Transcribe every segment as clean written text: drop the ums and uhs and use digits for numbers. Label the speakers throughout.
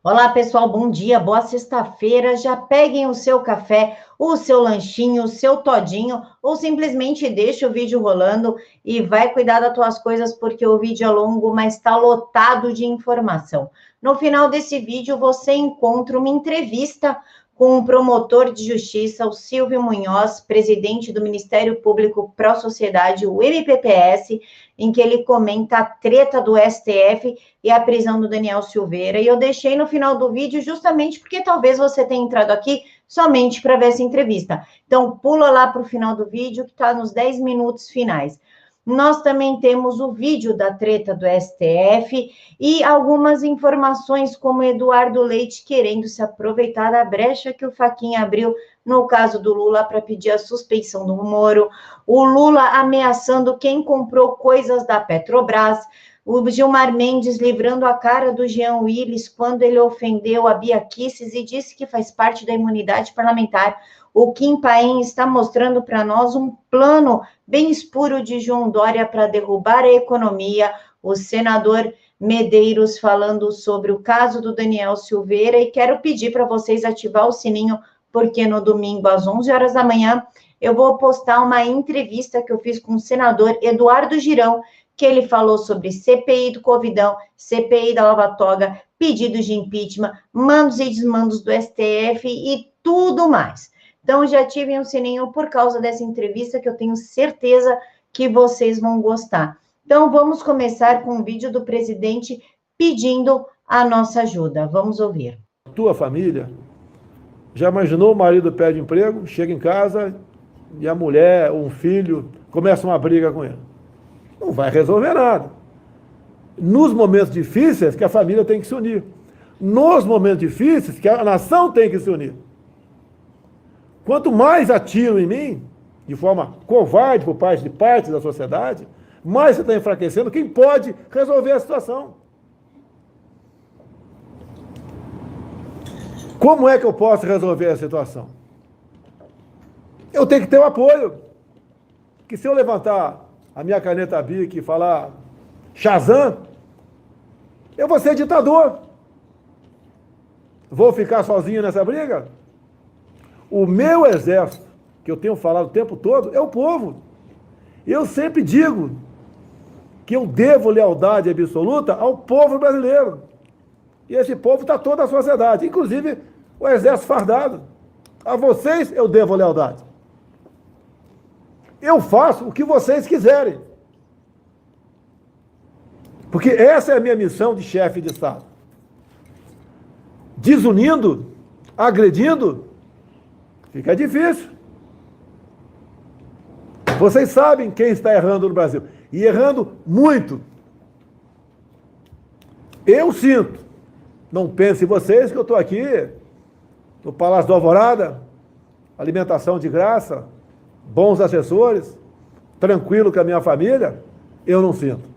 Speaker 1: Olá, pessoal, bom dia, boa sexta-feira. Já peguem o seu café, o seu lanchinho, o seu todinho, ou simplesmente deixa o vídeo rolando e vai cuidar das tuas coisas, porque o vídeo é longo, mas está lotado de informação. No final desse vídeo, você encontra uma entrevista com o promotor de justiça, o Silvio Munhoz, presidente do Ministério Público Pró-Sociedade, o MPPS, em que ele comenta a treta do STF e a prisão do Daniel Silveira. E eu deixei no final do vídeo justamente porque talvez você tenha entrado aqui somente para ver essa entrevista. Então, pula lá para o final do vídeo, que está nos 10 minutos finais. Nós também temos o vídeo da treta do STF e algumas informações, como Eduardo Leite querendo se aproveitar da brecha que o Fachin abriu no caso do Lula para pedir a suspeição do Moro, o Lula ameaçando quem comprou coisas da Petrobras, o Gilmar Mendes livrando a cara do Jean Willis quando ele ofendeu a Bia Kicis e disse que faz parte da imunidade parlamentar. O Kim Paim está mostrando para nós um plano bem espuro de João Dória para derrubar a economia. O senador Medeiros falando sobre o caso do Daniel Silveira. E quero pedir para vocês ativar o sininho, porque no domingo, às 11 horas da manhã, eu vou postar uma entrevista que eu fiz com o senador Eduardo Girão, que ele falou sobre CPI do Covidão, CPI da Lava Toga, pedidos de impeachment, mandos e desmandos do STF e tudo mais. Então, já ativem o sininho por causa dessa entrevista, que eu tenho certeza que vocês vão gostar. Então, vamos começar com o vídeo do presidente pedindo a nossa ajuda. Vamos ouvir.
Speaker 2: Tua família, já imaginou o marido pede emprego, chega em casa e a mulher ou um filho começa uma briga com ele? Não vai resolver nada. Nos momentos difíceis que a família tem que se unir. Nos momentos difíceis que a nação tem que se unir. Quanto mais atiram em mim, de forma covarde por parte de partes da sociedade, mais você está enfraquecendo quem pode resolver a situação. Como é que eu posso resolver a situação? Eu tenho que ter o apoio. Que se eu levantar a minha caneta Bic e falar Shazam, eu vou ser ditador. Vou ficar sozinho nessa briga? O meu exército, que eu tenho falado o tempo todo, é o povo. Eu sempre digo que eu devo lealdade absoluta ao povo brasileiro. E esse povo está toda a sociedade, inclusive o exército fardado. A vocês eu devo lealdade. Eu faço o que vocês quiserem. Porque essa é a minha missão de chefe de Estado. Desunindo, agredindo, fica difícil. Vocês sabem quem está errando no Brasil. E errando muito. Eu sinto. Não pensem vocês que eu estou aqui no Palácio do Alvorada, alimentação de graça, bons assessores, tranquilo com a minha família. Eu não sinto.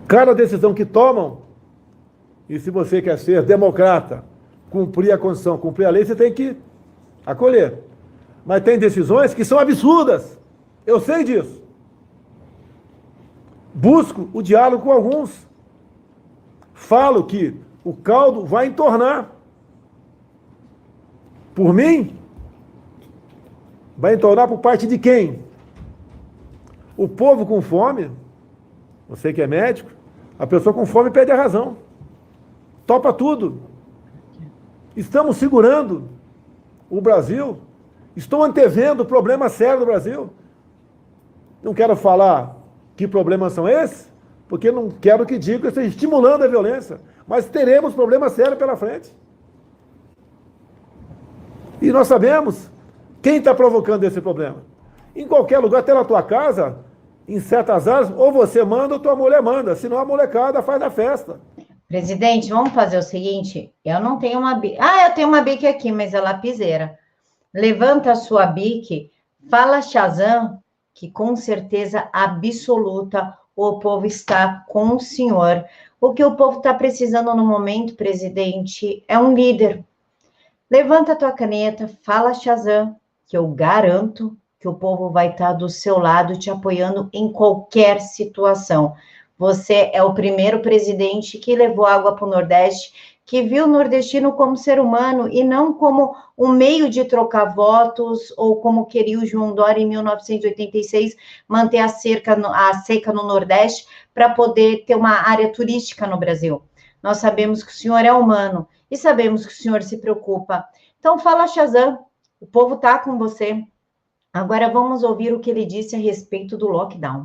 Speaker 2: Cada decisão que tomam, e se você quer ser democrata, cumprir a Constituição, cumprir a lei, você tem que acolher. Mas tem decisões que são absurdas. Eu sei disso. Busco o diálogo com alguns. Falo que o caldo vai entornar. Por mim, vai entornar por parte de quem? O povo com fome, você que é médico, a pessoa com fome perde a razão. Topa tudo. Estamos segurando o Brasil. Estou antevendo o problema sério do Brasil. Não quero falar que problemas são esses, porque não quero que diga que eu esteja estimulando a violência. Mas teremos problemas sérios pela frente. E nós sabemos quem está provocando esse problema. Em qualquer lugar, até na tua casa, em certas áreas, ou você manda ou tua mulher manda. Senão a molecada faz a festa.
Speaker 1: Presidente, vamos fazer o seguinte, eu não tenho uma bic. Ah, eu tenho uma bic aqui, mas é lapiseira. Levanta a sua bic, fala Shazam, que com certeza absoluta o povo está com o senhor. O que o povo está precisando no momento, presidente, é um líder. Levanta a tua caneta, fala Shazam, que eu garanto que o povo vai estar do seu lado, te apoiando em qualquer situação. Você é o primeiro presidente que levou água para o Nordeste, que viu o nordestino como ser humano e não como um meio de trocar votos, ou como queria o João Dória em 1986, manter a seca no Nordeste para poder ter uma área turística no Brasil. Nós sabemos que o senhor é humano e sabemos que o senhor se preocupa. Então fala, Chazan, o povo está com você. Agora vamos ouvir o que ele disse a respeito do lockdown.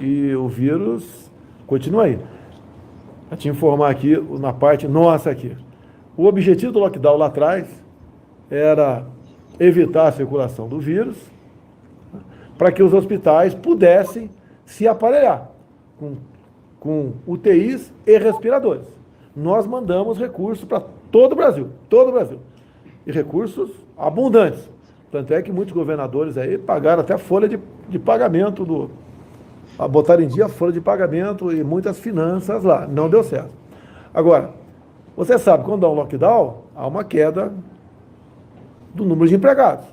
Speaker 2: E o vírus continua aí. Vou te informar aqui, na parte nossa aqui. O objetivo do lockdown lá atrás era evitar a circulação do vírus, para que os hospitais pudessem se aparelhar com UTIs e respiradores. Nós mandamos recursos para todo o Brasil, e recursos abundantes. Tanto é que muitos governadores aí pagaram até folha de pagamento botaram em dia a folha de pagamento e muitas finanças lá. Não deu certo. Agora, você sabe, quando há um lockdown, há uma queda do número de empregados,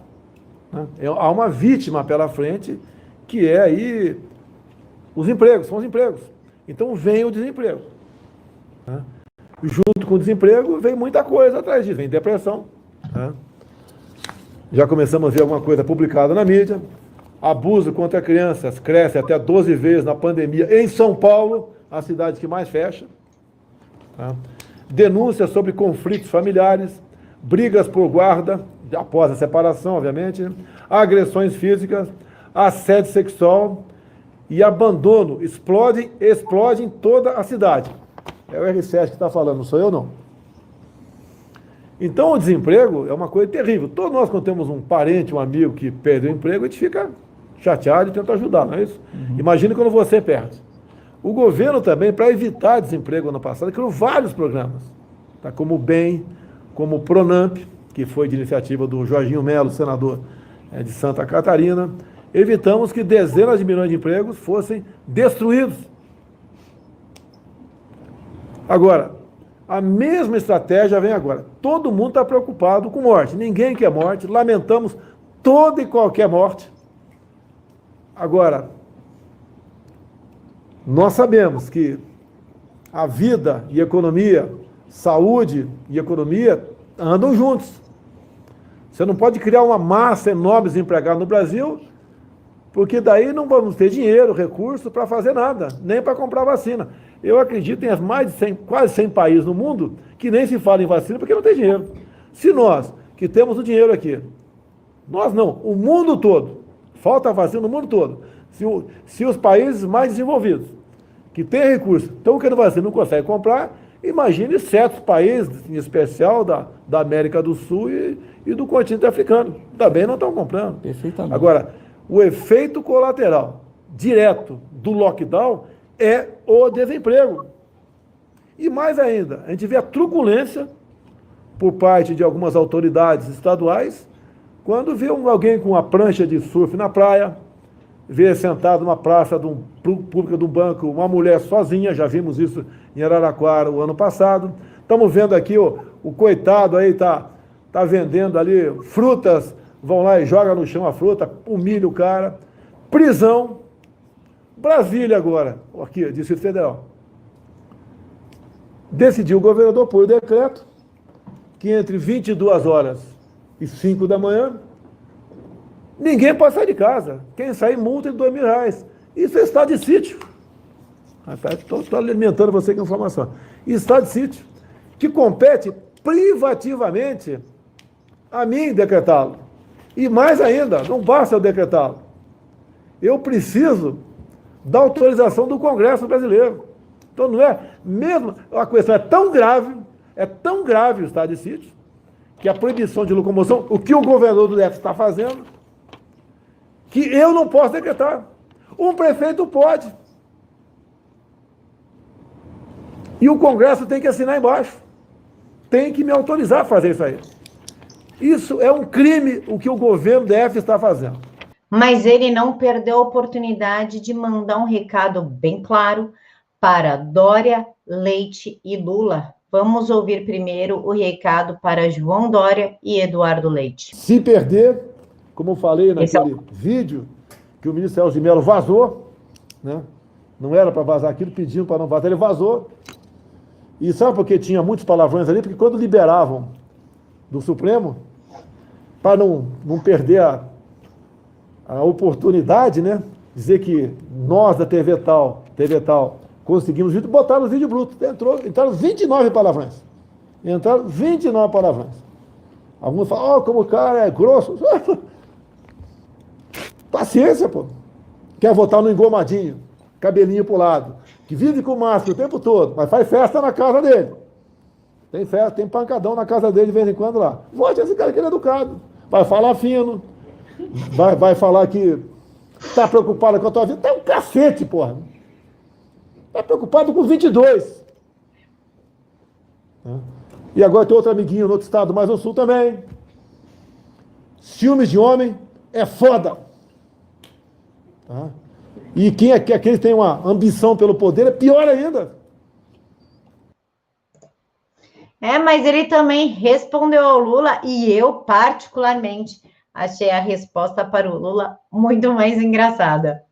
Speaker 2: né? Há uma vítima pela frente, que é aí os empregos, são os empregos. Então vem o desemprego, né? Junto com o desemprego vem muita coisa atrás disso, vem depressão, né? Já começamos a ver alguma coisa publicada na mídia. Abuso contra crianças cresce até 12 vezes na pandemia em São Paulo, a cidade que mais fecha, tá? Denúncias sobre conflitos familiares, brigas por guarda, após a separação, obviamente, agressões físicas, assédio sexual e abandono explode em toda a cidade. É o R7 que está falando, não sou eu não. Então o desemprego é uma coisa terrível. Todos nós, quando temos um parente, um amigo que perdeu o emprego, a gente fica chateado e tenta ajudar, não é isso? Imagina quando você perde. O governo também, para evitar desemprego ano passado, criou vários programas, tá? Como o BEM, como o Pronamp, que foi de iniciativa do Jorginho Melo, senador de Santa Catarina. Evitamos que dezenas de milhões de empregos fossem destruídos. Agora, a mesma estratégia vem agora. Todo mundo está preocupado com morte. Ninguém quer morte. Lamentamos toda e qualquer morte. Agora, nós sabemos que a vida e economia, saúde e economia andam juntos. Você não pode criar uma massa enorme de desempregados no Brasil, porque daí não vamos ter dinheiro, recurso para fazer nada, nem para comprar vacina. Eu acredito em mais de 100, quase 100 países no mundo que nem se fala em vacina porque não tem dinheiro. Se nós, que temos o dinheiro aqui, nós não, o mundo todo, falta vacina no mundo todo. Se os países mais desenvolvidos, que têm recursos, estão querendo vacina, não conseguem comprar, imagine certos países, em especial da América do Sul e do continente africano. Também não estão comprando.
Speaker 3: Perfeitamente.
Speaker 2: Agora, o efeito colateral direto do lockdown é o desemprego. E mais ainda, a gente vê a truculência por parte de algumas autoridades estaduais, quando vê alguém com uma prancha de surf na praia, vê sentado numa praça pública de um banco uma mulher sozinha, já vimos isso em Araraquara o ano passado. Estamos vendo aqui o coitado aí tá vendendo ali frutas, vão lá e jogam no chão a fruta, humilha o cara. Prisão. Brasília agora, aqui, Distrito Federal. Decidiu o governador por decreto que entre 22 horas e 5 da manhã, ninguém pode sair de casa. Quem sair, multa de R$2.000. Isso é estado de sítio. Estou alimentando você com informação. Estado de sítio, que compete privativamente a mim decretá-lo. E mais ainda, não basta eu decretá-lo. Eu preciso da autorização do Congresso brasileiro. Então não é mesmo, a questão é tão grave o estado de sítio, que a proibição de locomoção, o que o governador do DF está fazendo, que eu não posso decretar. Um prefeito pode. E o Congresso tem que assinar embaixo. Tem que me autorizar a fazer isso aí. Isso é um crime, o que o governo DF está fazendo.
Speaker 1: Mas ele não perdeu a oportunidade de mandar um recado bem claro para Dória, Leite e Lula. Vamos ouvir primeiro o recado para João Dória e Eduardo Leite.
Speaker 2: Se perder, como eu falei naquele vídeo que o ministro Celso de Mello vazou, né? Não era para vazar aquilo, pediam para não vazar, ele vazou. E sabe por que tinha muitos palavrões ali? Porque quando liberavam do Supremo, para não perder a oportunidade, né? Dizer que nós da TV tal, conseguimos vídeo, botaram os vídeos brutos. Entraram 29 palavrões. Entraram 29 palavrões. Alguns falam, como o cara é grosso. Paciência, pô. Quer votar no engomadinho, cabelinho pro lado, que vive com máscara o tempo todo, mas faz festa na casa dele. Tem festa, tem pancadão na casa dele de vez em quando lá. Vote esse cara que ele é educado. Vai falar fino. Vai falar que tá preocupado com a tua vida. Tá um cacete, porra. Tá preocupado com 22. E agora tem outro amiguinho no outro estado, mais no sul também. Ciúmes de homem é foda. Tá? E quem é que aquele tem uma ambição pelo poder é pior ainda.
Speaker 1: Mas ele também respondeu ao Lula e eu, particularmente, achei a resposta para o Lula muito mais engraçada.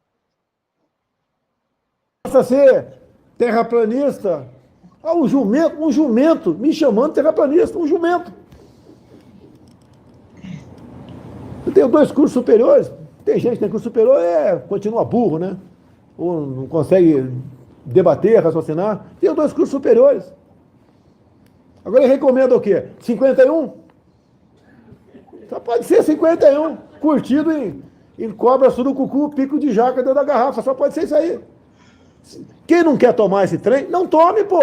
Speaker 2: Passa a ser terraplanista. Um jumento me chamando de terraplanista, um jumento. Eu tenho 2 cursos superiores. Tem gente que tem curso superior continua burro, né? Ou não consegue debater, raciocinar. Tenho 2 cursos superiores. Agora ele recomenda o quê? 51? Só pode ser 51. Curtido em cobra, surucucu, pico de jaca dentro da garrafa. Só pode ser isso aí. Quem não quer tomar esse trem, não tome, pô.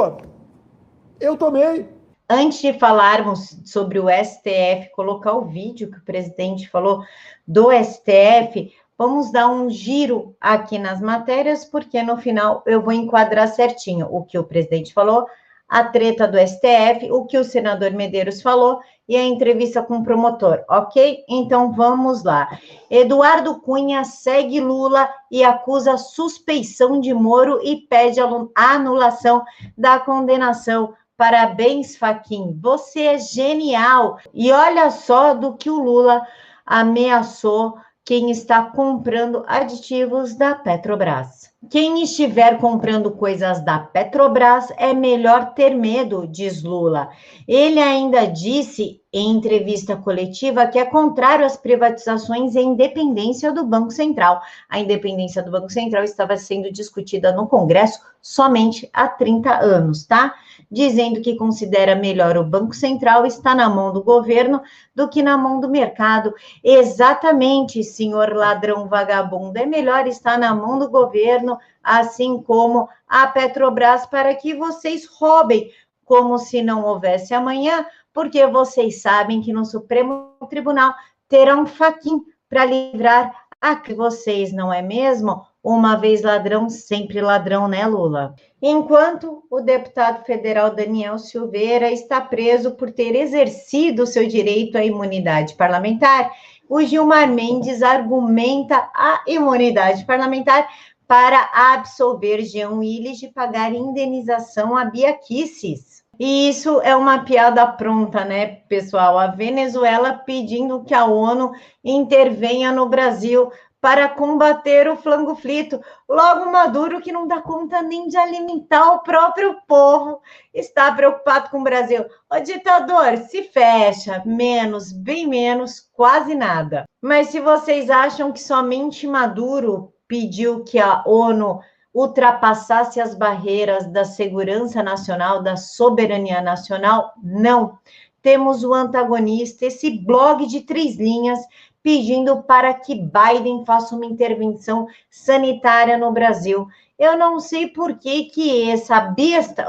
Speaker 2: Eu tomei.
Speaker 1: Antes de falarmos sobre o STF, colocar o vídeo que o presidente falou do STF, vamos dar um giro aqui nas matérias, porque no final eu vou enquadrar certinho o que o presidente falou, a treta do STF, o que o senador Medeiros falou e a entrevista com o promotor, ok? Então vamos lá. Eduardo Cunha segue Lula e acusa suspeição de Moro e pede a anulação da condenação. Parabéns, Fachin, você é genial. E olha só do que o Lula ameaçou quem está comprando aditivos da Petrobras. Quem estiver comprando coisas da Petrobras é melhor ter medo, diz Lula. Ele ainda disse em entrevista coletiva que é contrário às privatizações e à independência do Banco Central. A independência do Banco Central estava sendo discutida no Congresso somente há 30 anos, tá? Dizendo que considera melhor o Banco Central estar na mão do governo do que na mão do mercado. Exatamente, senhor ladrão vagabundo, é melhor estar na mão do governo, assim como a Petrobras, para que vocês roubem, como se não houvesse amanhã, porque vocês sabem que no Supremo Tribunal terá um Fachin para livrar a que vocês, não é mesmo? Uma vez ladrão, sempre ladrão, né, Lula? Enquanto o deputado federal Daniel Silveira está preso por ter exercido seu direito à imunidade parlamentar, o Gilmar Mendes argumenta a imunidade parlamentar para absolver Jean Willis de pagar indenização a Bia Kicis. E isso é uma piada pronta, né, pessoal? A Venezuela pedindo que a ONU intervenha no Brasil para combater o flango frito. Logo, Maduro, que não dá conta nem de alimentar o próprio povo, está preocupado com o Brasil. O ditador, se fecha, menos, bem menos, quase nada. Mas se vocês acham que somente Maduro pediu que a ONU ultrapassasse as barreiras da segurança nacional, da soberania nacional, não. Temos o antagonista, esse blog de 3 linhas, pedindo para que Biden faça uma intervenção sanitária no Brasil. Eu não sei por que essa besta,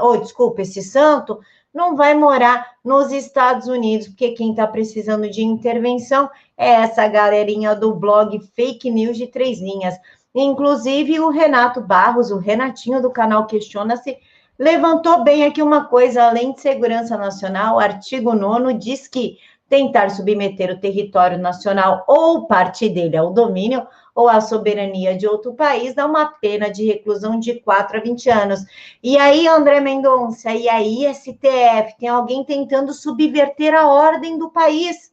Speaker 1: esse santo, não vai morar nos Estados Unidos, porque quem está precisando de intervenção é essa galerinha do blog Fake News de 3 linhas. Inclusive o Renato Barros, o Renatinho do canal Questiona-se, levantou bem aqui uma coisa, além de segurança nacional, o artigo 9º diz que tentar submeter o território nacional ou parte dele ao domínio ou à soberania de outro país dá uma pena de reclusão de 4 a 20 anos. E aí, André Mendonça, e aí, STF, tem alguém tentando subverter a ordem do país.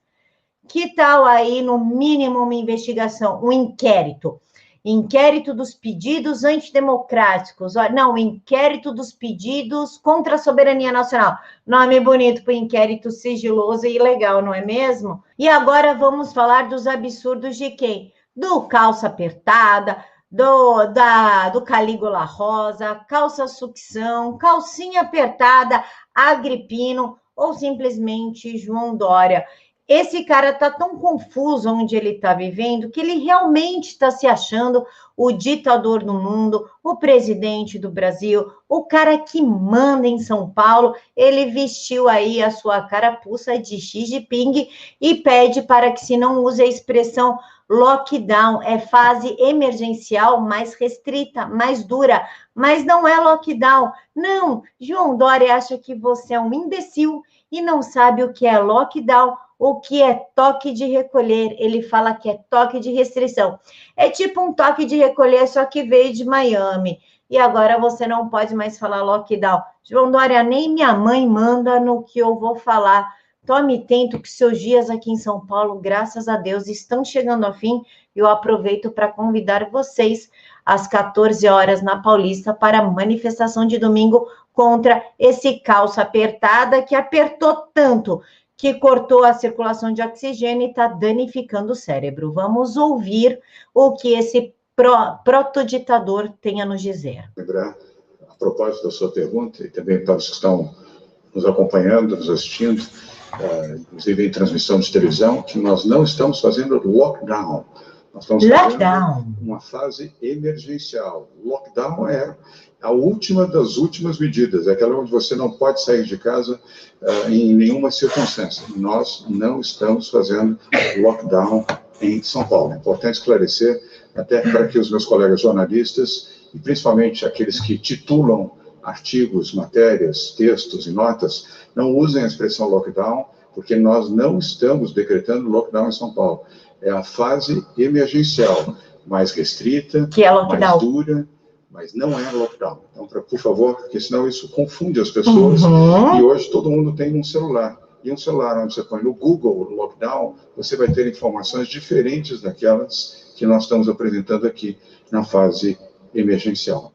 Speaker 1: Que tal aí, no mínimo, uma investigação, um inquérito? Inquérito dos pedidos antidemocráticos. Não, inquérito dos pedidos contra a soberania nacional. Nome bonito para inquérito sigiloso e ilegal, não é mesmo? E agora vamos falar dos absurdos de quem? Do calça apertada, do Calígula Rosa, calça sucção, calcinha apertada, Agripino ou simplesmente João Dória. Esse cara está tão confuso onde ele está vivendo que ele realmente está se achando o ditador do mundo, o presidente do Brasil, o cara que manda em São Paulo. Ele vestiu aí a sua carapuça de Xi Jinping e pede para que se não use a expressão lockdown, é fase emergencial mais restrita, mais dura, mas não é lockdown. Não, João Dória acha que você é um imbecil e não sabe o que é lockdown, o que é toque de recolher. Ele fala que é toque de restrição. É tipo um toque de recolher, só que veio de Miami. E agora você não pode mais falar lockdown. João Dória, nem minha mãe manda no que eu vou falar. Tome tento que seus dias aqui em São Paulo, graças a Deus, estão chegando ao fim. Eu aproveito para convidar vocês às 14 horas na Paulista para a manifestação de domingo contra esse calça apertada que apertou tanto que cortou a circulação de oxigênio e está danificando o cérebro. Vamos ouvir o que esse protoditador tem a nos dizer.
Speaker 3: Lembrar, a propósito da sua pergunta, e também para os que estão nos acompanhando, nos assistindo, inclusive em transmissão de televisão, que nós não estamos fazendo lockdown. Nós estamos fazendo uma fase emergencial. Lockdown é a última das últimas medidas, é aquela onde você não pode sair de casa em nenhuma circunstância. Nós não estamos fazendo lockdown em São Paulo. É importante esclarecer, até para que os meus colegas jornalistas, e principalmente aqueles que titulam artigos, matérias, textos e notas, não usem a expressão lockdown, porque nós não estamos decretando lockdown em São Paulo. É a fase emergencial, mais restrita,
Speaker 1: que é lockdown,
Speaker 3: mais dura, mas não é lockdown. Então, por favor, porque senão isso confunde as pessoas. E hoje todo mundo tem um celular. E um celular onde você põe no Google lockdown, você vai ter informações diferentes daquelas que nós estamos apresentando aqui na fase emergencial.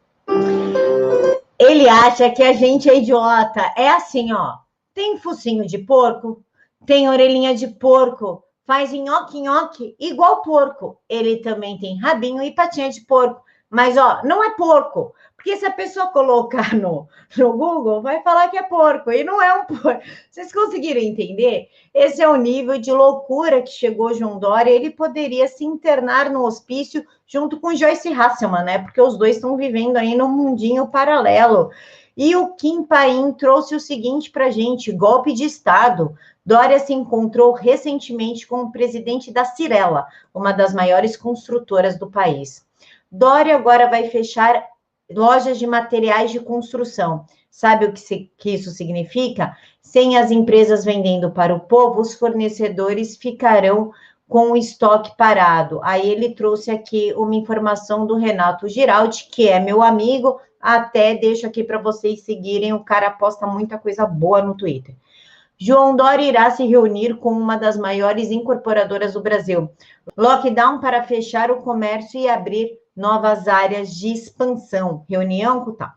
Speaker 1: Ele acha que a gente é idiota. É assim, ó. Tem focinho de porco, tem orelhinha de porco, faz nhoque-nhoque igual porco. Ele também tem rabinho e patinha de porco. Mas, ó, não é porco. Porque se a pessoa colocar no Google, vai falar que é porco. E não é um porco. Vocês conseguiram entender? Esse é o nível de loucura que chegou João Dória. Ele poderia se internar no hospício junto com Joyce Hasselman, né? Porque os dois estão vivendo aí num mundinho paralelo. E o Kim Paim trouxe o seguinte para a gente: golpe de Estado. Dória se encontrou recentemente com o presidente da Cyrela, uma das maiores construtoras do país. Dória agora vai fechar lojas de materiais de construção. Sabe o que isso significa? Sem as empresas vendendo para o povo, os fornecedores ficarão com o estoque parado. Aí ele trouxe aqui uma informação do Renato Giraldi, que é meu amigo, até deixo aqui para vocês seguirem, o cara posta muita coisa boa no Twitter. João Dória irá se reunir com uma das maiores incorporadoras do Brasil. Lockdown para fechar o comércio e abrir novas áreas de expansão. Reunião com tal.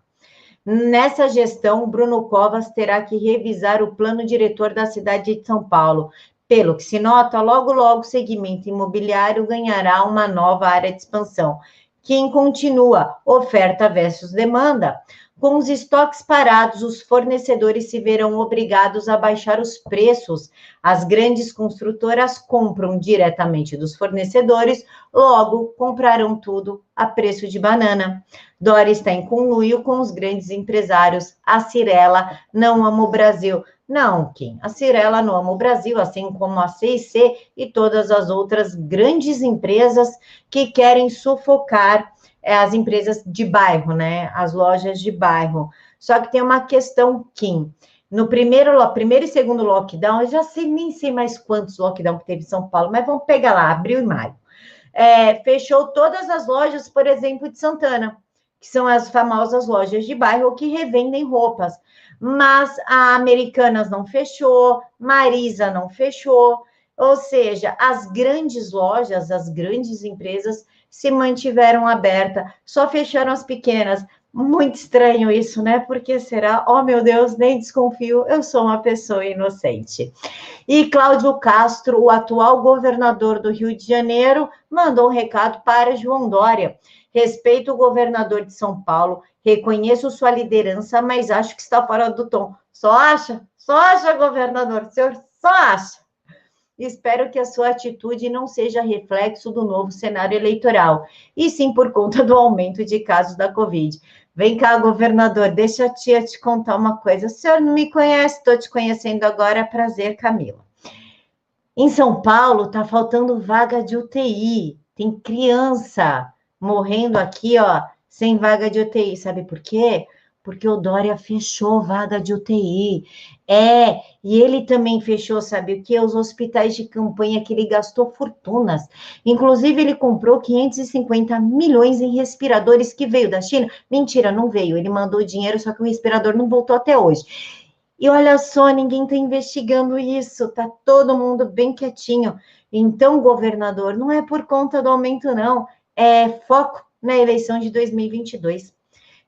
Speaker 1: Nessa gestão, Bruno Covas terá que revisar o plano diretor da cidade de São Paulo. Pelo que se nota, logo o segmento imobiliário ganhará uma nova área de expansão. Quem continua, oferta versus demanda. Com os estoques parados, os fornecedores se verão obrigados a baixar os preços. As grandes construtoras compram diretamente dos fornecedores, logo comprarão tudo a preço de banana. Dória está em conluio com os grandes empresários. A Cyrela não ama o Brasil. Não, Kim, a Cyrela não ama o Brasil, assim como a C&C e todas as outras grandes empresas que querem sufocar as empresas de bairro, né? As lojas de bairro. Só que tem uma questão, Kim. No primeiro e segundo lockdown, eu já nem sei mais quantos lockdown que teve em São Paulo, mas vamos pegar lá, abril e maio. Fechou todas as lojas, por exemplo, de Santana, que são as famosas lojas de bairro que revendem roupas. Mas a Americanas não fechou, Marisa não fechou. Ou seja, as grandes lojas, as grandes empresas se mantiveram abertas, só fecharam as pequenas. Muito estranho isso, né? Porque será? Oh, meu Deus, nem desconfio, eu sou uma pessoa inocente. E Cláudio Castro, o atual governador do Rio de Janeiro, mandou um recado para João Dória. Respeito o governador de São Paulo, reconheço sua liderança, mas acho que está fora do tom. Só acha, governador, o senhor só acha. Espero que a sua atitude não seja reflexo do novo cenário eleitoral, e sim por conta do aumento de casos da Covid. Vem cá, governador, deixa a tia te contar uma coisa. O senhor não me conhece, estou te conhecendo agora, prazer, Camila. Em São Paulo, está faltando vaga de UTI. Tem criança morrendo aqui, ó, sem vaga de UTI. Sabe por quê? Porque o Dória fechou vaga de UTI. E ele também fechou, sabe o quê? Os hospitais de campanha que ele gastou fortunas. Inclusive, ele comprou 550 milhões em respiradores que veio da China. Mentira, não veio. Ele mandou dinheiro, só que o respirador não voltou até hoje. E olha só, ninguém está investigando isso. Tá todo mundo bem quietinho. Então, governador, não é por conta do aumento, não. É foco na eleição de 2022.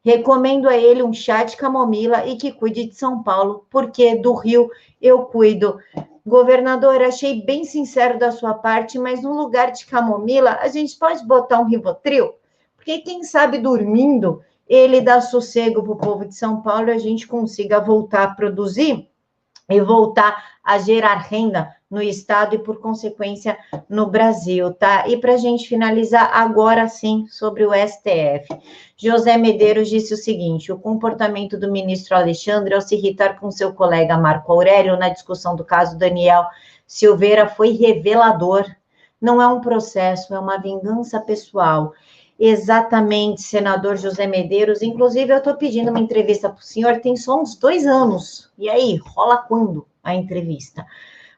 Speaker 1: Recomendo a ele um chá de camomila e que cuide de São Paulo, porque do Rio eu cuido. Governador, achei bem sincero da sua parte, mas no lugar de camomila, a gente pode botar um Rivotril? Porque quem sabe dormindo, ele dá sossego para o povo de São Paulo e a gente consiga voltar a produzir e voltar a gerar renda no Estado e, por consequência, no Brasil, tá? E para a gente finalizar, agora sim, sobre o STF. José Medeiros disse o seguinte: o comportamento do ministro Alexandre ao se irritar com seu colega Marco Aurélio na discussão do caso Daniel Silveira foi revelador. Não é um processo, é uma vingança pessoal. Exatamente, senador José Medeiros. Inclusive, eu estou pedindo uma entrevista para o senhor, tem só uns 2 anos. E aí, rola quando a entrevista?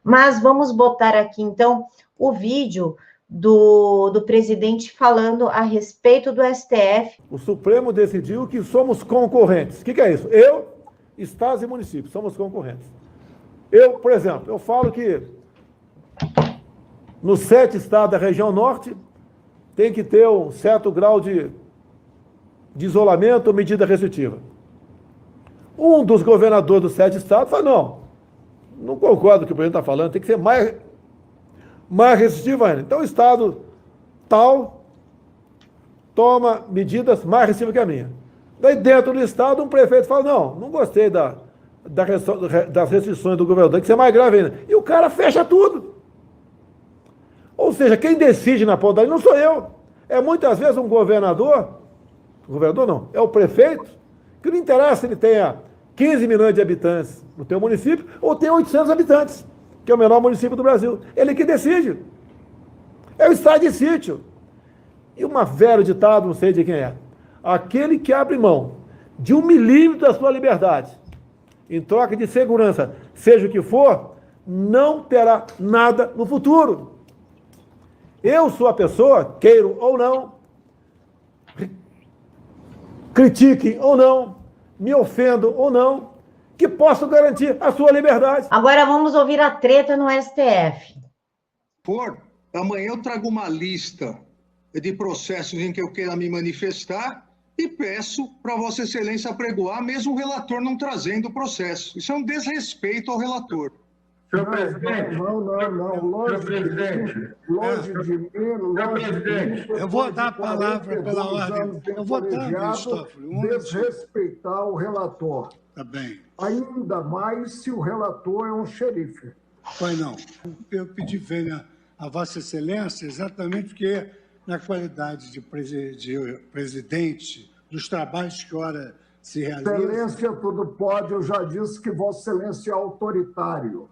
Speaker 1: Mas vamos botar aqui, então, o vídeo do presidente falando a respeito do STF.
Speaker 2: O Supremo decidiu que somos concorrentes. O que é isso? Eu, estados e municípios, somos concorrentes. Eu, por exemplo, eu falo que nos 7 estados da região norte tem que ter um certo grau de isolamento ou medida restritiva. Um dos governadores dos 7 estados falou, não concordo com o que o presidente está falando, tem que ser mais restritivo ainda. Então, o estado tal toma medidas mais restritivas que a minha. Daí, dentro do estado, um prefeito fala, não gostei das restrições do governador, tem que ser mais grave ainda. E o cara fecha tudo. Ou seja, quem decide na ponta não sou eu. É muitas vezes um governador não, é o prefeito, que não interessa se ele tenha 15 milhões de habitantes no teu município ou tem 800 habitantes, que é o menor município do Brasil. Ele que decide. É o estado de sítio. E um velho ditado, não sei de quem é, aquele que abre mão de 1 milímetro da sua liberdade em troca de segurança, seja o que for, não terá nada no futuro. Eu sou a pessoa, queiro ou não, critiquem ou não, me ofendo ou não, que posso garantir a sua liberdade.
Speaker 1: Agora vamos ouvir a treta no STF.
Speaker 4: Amanhã eu trago uma lista de processos em que eu queira me manifestar e peço para Vossa Excelência apregoar, mesmo o relator não trazendo o processo. Isso é um desrespeito ao relator.
Speaker 5: Senhor presidente. Não. Longe de mim. Eu vou dar a palavra pela ordem. Eu vou dar, Cristófilo.
Speaker 6: Desrespeitar o relator.
Speaker 5: Tá bem.
Speaker 6: Ainda mais se o relator é um xerife.
Speaker 5: Pois não. Eu pedi vênia a Vossa Excelência exatamente porque, na qualidade de presidente dos trabalhos que ora se realizam...
Speaker 6: Excelência tudo pode, eu já disse que Vossa Excelência é autoritário.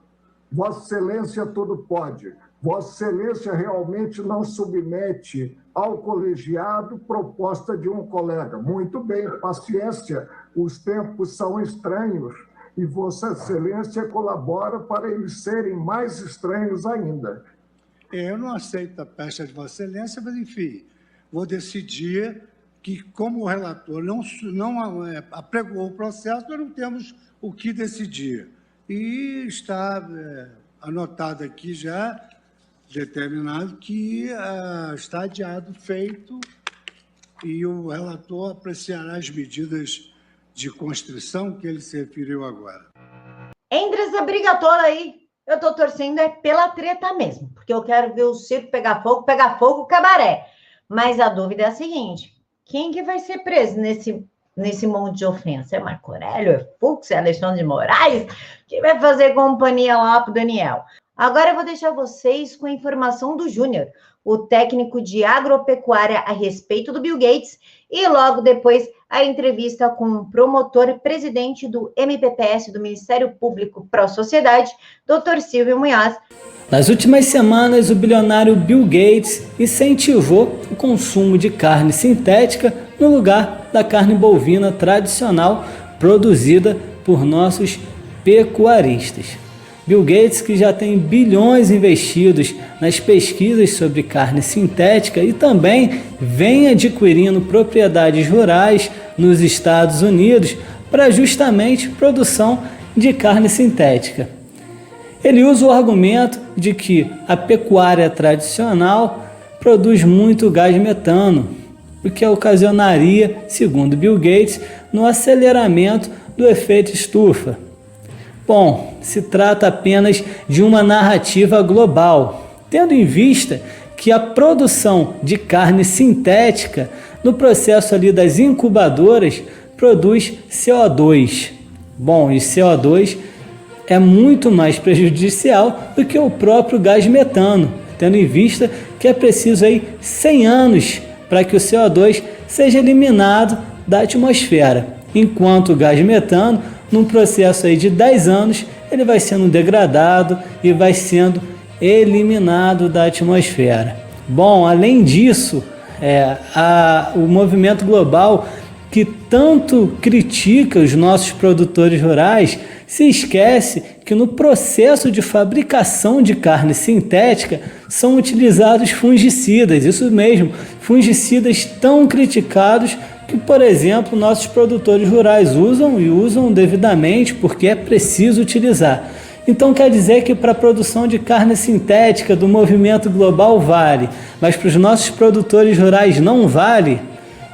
Speaker 6: Vossa Excelência tudo pode. Vossa Excelência realmente não submete ao colegiado proposta de um colega. Muito bem, paciência, os tempos são estranhos e Vossa Excelência colabora para eles serem mais estranhos ainda.
Speaker 5: Eu não aceito a pecha de Vossa Excelência, mas, enfim, vou decidir que, como o relator não apregoou o processo, nós não temos o que decidir. E está anotado aqui já determinado que está adiado, feito, e o relator apreciará as medidas de constrição que ele se referiu agora.
Speaker 1: Entre essa briga toda aí, eu tô torcendo pela treta mesmo, porque eu quero ver o circo pegar fogo, cabaré. Mas a dúvida é a seguinte, quem que vai ser preso nesse monte de ofensa? É Marco Aurélio, é Fux, é Alexandre de Moraes? Quem vai fazer companhia lá pro Daniel? Agora eu vou deixar vocês com a informação do Júnior, o técnico de agropecuária a respeito do Bill Gates, e logo depois a entrevista com o promotor e presidente do MPPS, do Ministério Público Pró-Sociedade, Dr. Silvio Munhoz.
Speaker 7: Nas últimas semanas, o bilionário Bill Gates incentivou o consumo de carne sintética no lugar da carne bovina tradicional produzida por nossos pecuaristas. Bill Gates, que já tem bilhões investidos nas pesquisas sobre carne sintética e também vem adquirindo propriedades rurais nos Estados Unidos para justamente produção de carne sintética. Ele usa o argumento de que a pecuária tradicional produz muito gás metano, o que ocasionaria, segundo Bill Gates, no aceleramento do efeito estufa. Bom, se trata apenas de uma narrativa global, tendo em vista que a produção de carne sintética no processo ali das incubadoras produz CO2. Bom, e CO2 é muito mais prejudicial do que o próprio gás metano, tendo em vista que é preciso aí 100 anos para que o CO2 seja eliminado da atmosfera, enquanto o gás metano, num processo aí de 10 anos, ele vai sendo degradado e vai sendo eliminado da atmosfera. Bom, além disso, o movimento global que tanto critica os nossos produtores rurais se esquece que no processo de fabricação de carne sintética são utilizados fungicidas, isso mesmo, fungicidas tão criticados que, por exemplo, nossos produtores rurais usam e usam devidamente porque é preciso utilizar. Então quer dizer que para a produção de carne sintética do movimento global vale, mas para os nossos produtores rurais não vale?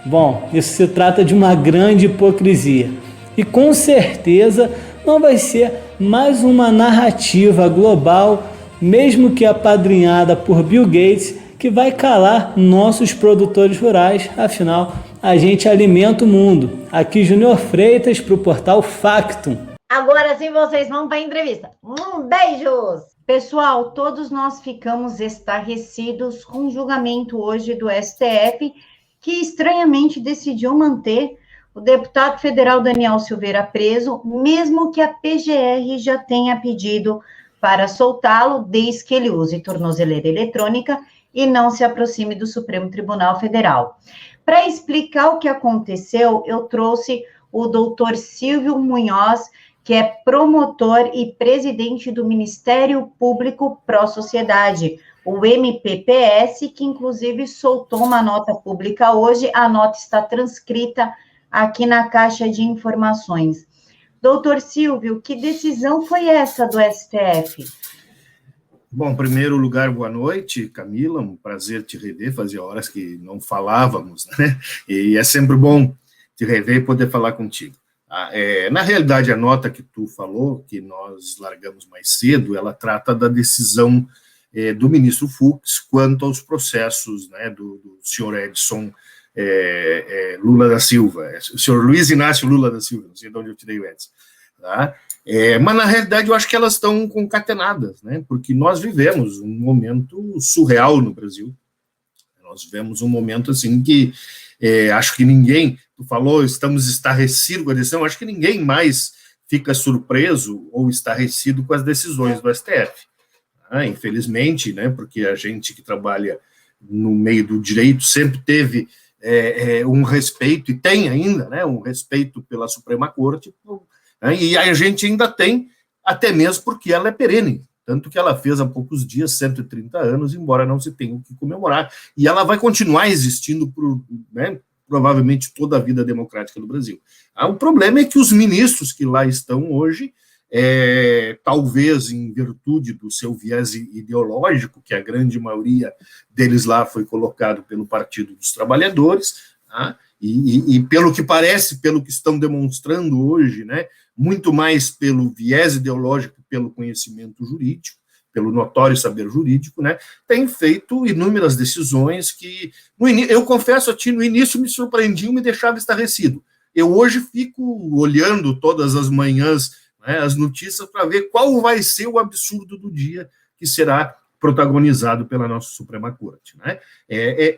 Speaker 7: Bom, isso se trata de uma grande hipocrisia. E com certeza não vai ser mais uma narrativa global, mesmo que apadrinhada por Bill Gates, que vai calar nossos produtores rurais, afinal, a gente alimenta o mundo. Aqui Júnior Freitas para o portal Factum.
Speaker 1: Agora sim vocês vão para a entrevista. Beijos! Pessoal, todos nós ficamos estarrecidos com o julgamento hoje do STF, que estranhamente decidiu manter o deputado federal Daniel Silveira preso, mesmo que a PGR já tenha pedido para soltá-lo, desde que ele use tornozeleira eletrônica e não se aproxime do Supremo Tribunal Federal. Para explicar o que aconteceu, eu trouxe o doutor Silvio Munhoz, que é promotor e presidente do Ministério Público Pró-Sociedade, o MPPS, que inclusive soltou uma nota pública hoje, a nota está transcrita aqui na caixa de informações. Doutor Silvio, que decisão foi essa do STF?
Speaker 8: Bom, em primeiro lugar, boa noite, Camila, um prazer te rever, fazia horas que não falávamos, né? E é sempre bom te rever e poder falar contigo. Na realidade, a nota que tu falou, que nós largamos mais cedo, ela trata da decisão do ministro Fux quanto aos processos, né, do senhor Edson Lula da Silva, o senhor Luiz Inácio Lula da Silva, não sei de onde eu tirei o Edson, tá? Mas, na realidade, eu acho que elas estão concatenadas, né? Porque nós vivemos um momento surreal no Brasil. Nós vivemos um momento, assim, que acho que ninguém, tu falou, estamos estarrecidos com a decisão, acho que ninguém mais fica surpreso ou estarrecido com as decisões do STF. Infelizmente, né? Porque a gente que trabalha no meio do direito sempre teve um respeito, e tem ainda, né? Um respeito pela Suprema Corte, e a gente ainda tem, até mesmo porque ela é perene, tanto que ela fez há poucos dias 130 anos, embora não se tenha o que comemorar, e ela vai continuar existindo por, né, provavelmente toda a vida democrática do Brasil. O problema é que os ministros que lá estão hoje talvez em virtude do seu viés ideológico, que a grande maioria deles lá foi colocado pelo Partido dos Trabalhadores, tá? E pelo que parece, pelo que estão demonstrando hoje, né, muito mais pelo viés ideológico, pelo conhecimento jurídico, pelo notório saber jurídico, né, tem feito inúmeras decisões que, eu confesso a ti, no início me surpreendiam, me deixava estarrecido. Eu hoje fico olhando todas as manhãs, né, as notícias para ver qual vai ser o absurdo do dia que será protagonizado pela nossa Suprema Corte, né?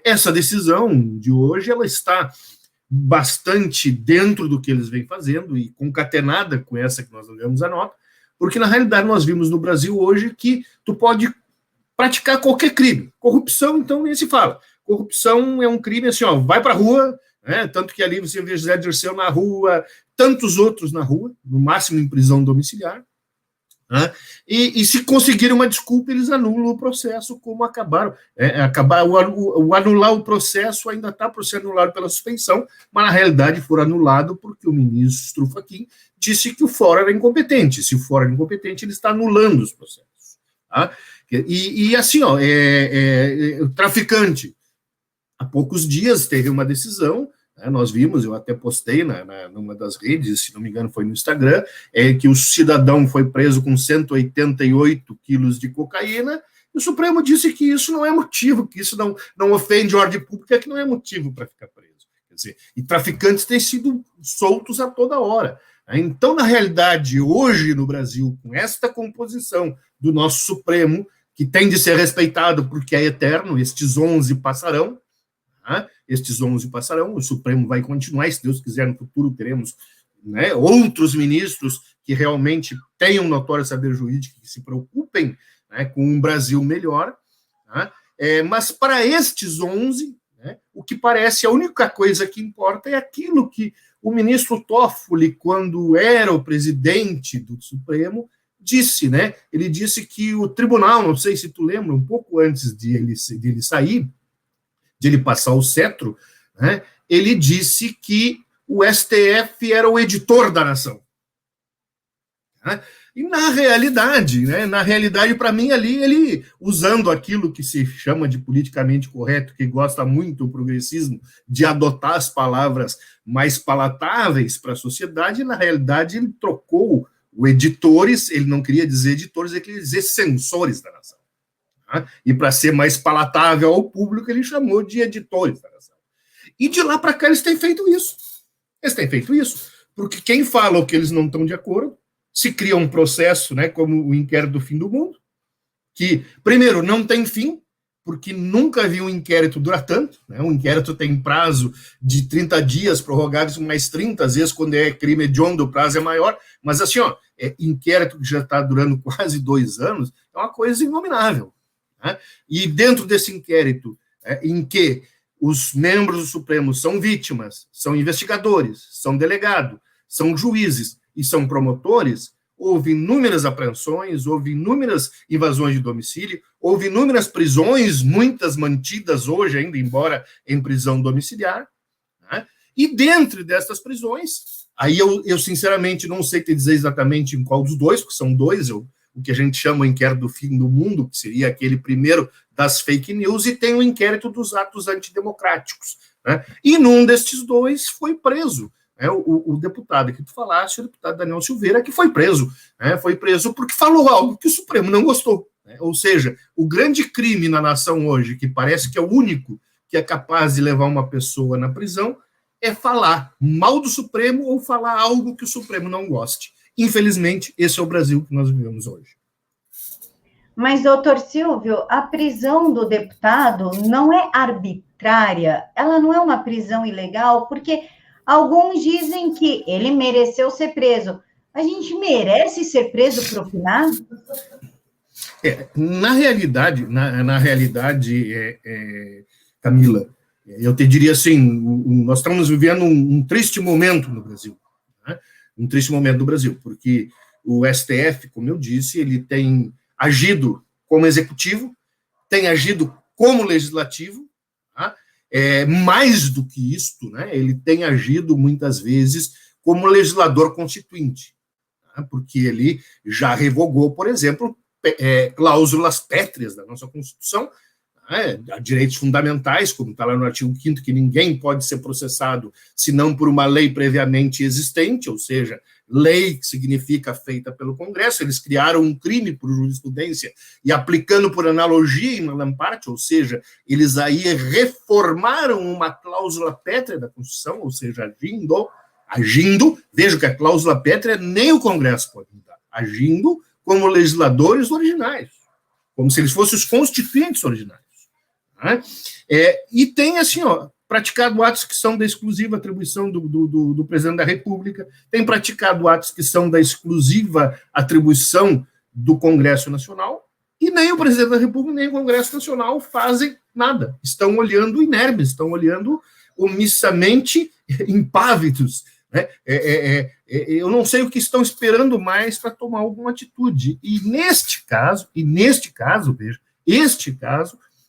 Speaker 8: Essa decisão de hoje, ela está bastante dentro do que eles vêm fazendo e concatenada com essa que nós damos a nota, porque na realidade nós vimos no Brasil hoje que tu pode praticar qualquer crime. Corrupção, então, nem se fala. Corrupção é um crime assim, ó, vai para a rua, né, tanto que ali você vê José Dirceu na rua, tantos outros na rua, no máximo em prisão domiciliar, né, e se conseguirem uma desculpa, eles anulam o processo, como acabaram. O anular o processo ainda está por ser anulado pela suspensão, mas na realidade foi anulado porque o ministro Fachin disse que o fórum era incompetente. Se o fórum era incompetente, ele está anulando os processos. Tá? E assim, ó, o traficante, há poucos dias teve uma decisão, né, nós vimos, eu até postei numa das redes, se não me engano foi no Instagram, que o cidadão foi preso com 188 quilos de cocaína, e o Supremo disse que isso não é motivo, que isso não ofende a ordem pública, que não é motivo para ficar preso. Quer dizer, e traficantes têm sido soltos a toda hora. Então, na realidade, hoje no Brasil, com esta composição do nosso Supremo, que tem de ser respeitado porque é eterno, estes 11 passarão, estes 11 passarão, o Supremo vai continuar, e se Deus quiser, no futuro teremos, né, outros ministros que realmente tenham notório saber jurídico, que se preocupem, né, com um Brasil melhor, tá? Mas para estes 11, né, o que parece a única coisa que importa é aquilo que o ministro Toffoli, quando era o presidente do Supremo, disse, né? Ele disse que o tribunal, não sei se tu lembra, um pouco antes de ele sair, de ele passar o cetro, né, ele disse que o STF era o editor da nação. Né? E na realidade, para mim, ali, ele, usando aquilo que se chama de politicamente correto, que gosta muito o progressismo de adotar as palavras mais palatáveis para a sociedade, na realidade, ele trocou o editores, ele não queria dizer editores, ele queria dizer censores da nação. E para ser mais palatável ao público, ele chamou de editores da nação. E de lá para cá eles têm feito isso. Eles têm feito isso. Porque quem fala o que eles não estão de acordo, se cria um processo, né, como o inquérito do fim do mundo, que, primeiro, não tem fim, porque nunca vi um inquérito durar tanto. Né? Um inquérito tem prazo de 30 dias, prorrogáveis mais 30, às vezes, quando é crime hediondo, o prazo é maior. Mas, assim, ó, inquérito que já está durando quase 2 anos, é uma coisa inominável. Né? E dentro desse inquérito, em que os membros do Supremo são vítimas, são investigadores, são delegados, são juízes e são promotores, houve inúmeras apreensões, houve inúmeras invasões de domicílio, houve inúmeras prisões, muitas mantidas hoje ainda, embora em prisão domiciliar, né? E dentro dessas prisões, aí eu sinceramente não sei te dizer exatamente em qual dos dois, porque são dois, o que a gente chama de inquérito do fim do mundo, que seria aquele primeiro das fake news, e tem o inquérito dos atos antidemocráticos. Né? E num destes dois foi preso o deputado que tu falaste, o deputado Daniel Silveira, que foi preso. Foi preso porque falou algo que o Supremo não gostou. Ou seja, o grande crime na nação hoje, que parece que é o único que é capaz de levar uma pessoa na prisão, é falar mal do Supremo ou falar algo que o Supremo não goste. Infelizmente, esse é o Brasil que nós vivemos hoje.
Speaker 1: Mas, doutor Silvio, a prisão do deputado não é arbitrária, ela não é uma prisão ilegal, porque alguns dizem que ele mereceu ser preso. A gente merece ser preso propinado?
Speaker 8: Na realidade, Camila, eu te diria assim, nós estamos vivendo um triste momento no Brasil. Né? Um triste momento no Brasil, porque o STF, como eu disse, ele tem agido como executivo, tem agido como legislativo, tá? Mais do que isto, né? Ele tem agido muitas vezes como legislador constituinte. né? Porque ele já revogou, por exemplo, cláusulas pétreas da nossa Constituição, direitos fundamentais, como está lá no artigo 5º, que ninguém pode ser processado senão por uma lei previamente existente, ou seja, lei que significa feita pelo Congresso. Eles criaram um crime por jurisprudência e aplicando por analogia em Lamparte, ou seja, eles aí reformaram uma cláusula pétrea da Constituição, ou seja, agindo, veja que a cláusula pétrea nem o Congresso pode mudar, agindo como legisladores originais, como se eles fossem os constituintes originais. Né? E tem, assim, praticado atos que são da exclusiva atribuição do presidente da República, tem praticado atos que são da exclusiva atribuição do Congresso Nacional, e nem o presidente da República, nem o Congresso Nacional fazem nada. Estão olhando inermes, estão olhando omissamente impávidos. Né? Eu não sei o que estão esperando mais para tomar alguma atitude. E neste caso, veja,